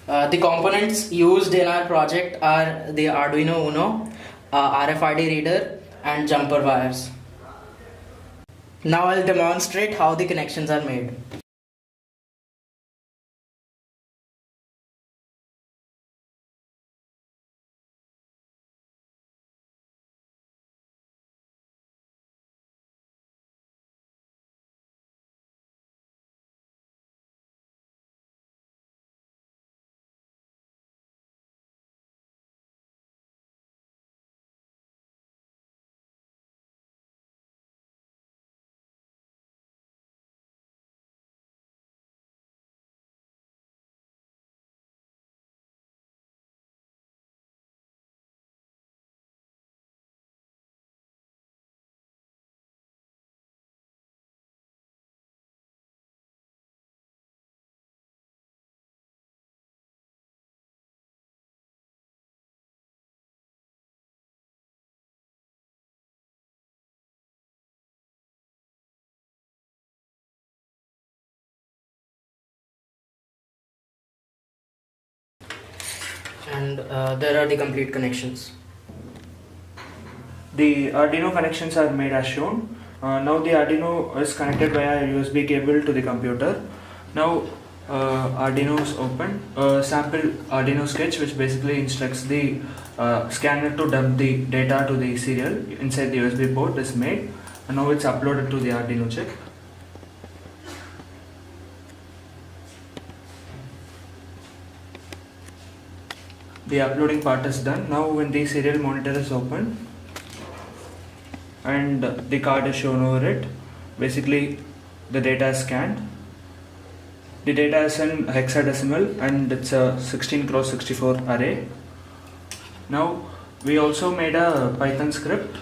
The components used in our project are the Arduino Uno, RFID reader and jumper wires. Now I'll demonstrate how the connections are made. And there are the complete connections. The Arduino connections are made as shown. Now the Arduino is connected via USB cable to the computer. Now Arduino is open. Sample Arduino sketch which basically instructs the scanner to dump the data to the serial inside the USB port is made, and now it's uploaded to the Arduino chip. The uploading part is done. Now when the serial monitor is open and the card is shown over it, basically the data is scanned. The data is in hexadecimal and it's a 16 x 64 array. Now we also made a Python script.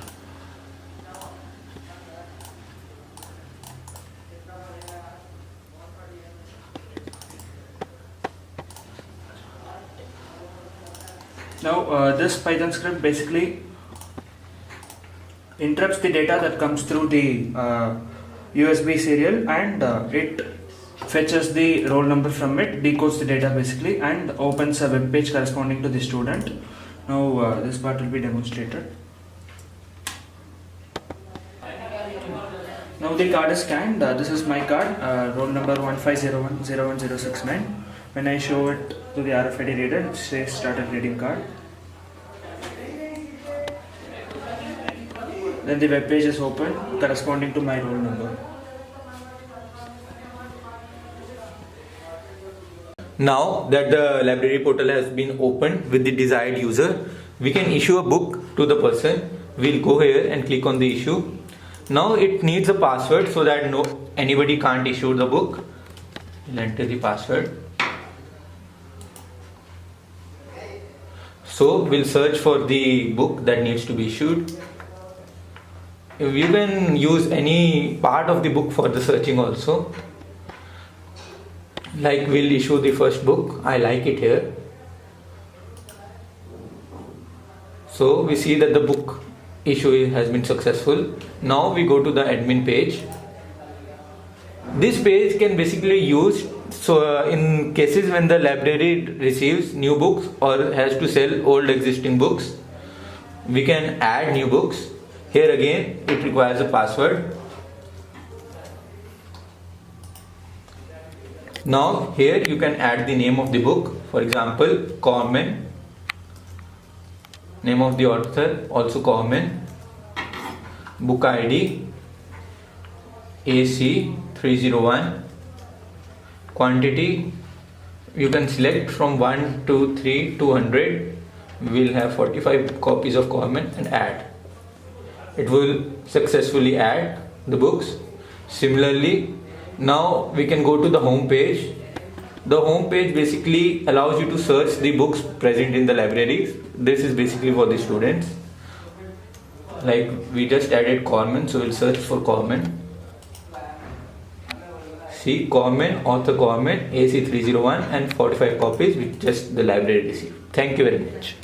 Now this Python script basically interrupts the data that comes through the USB serial, and it fetches the roll number from it, decodes the data basically, and opens a web page corresponding to the student. Now this part will be demonstrated. Now the card is scanned. This is my card, roll number 1501010069. When I show it to the RFID reader, it says started reading card. Then the web page is open corresponding to my roll number. Now that the library portal has been opened with the desired user, we can issue a book to the person. We'll go here and click on the issue. Now it needs a password so that anybody can't issue the book. We'll enter the password. So we'll search for the book that needs to be issued. You can use any part of the book for the searching also. Like we'll issue the first book. I like it here. So we see that the book issue has been successful. Now we go to the admin page. This page can basically use in cases when the library receives new books or has to sell old existing books. We can add new books. Here again it requires a password. Now here you can add the name of the book, for example Corman, name of the author also Corman, book ID AC301, quantity you can select from 1, 2, 3, 200. We will have 45 copies of Corman and add. It will successfully add the books. Similarly, now we can go to the home page. The home page basically allows you to search the books present in the libraries. This is basically for the students. Like we just added Corman, so we'll search for Corman. See Corman, author Corman, AC301 and 45 copies which just the library received. Thank you very much.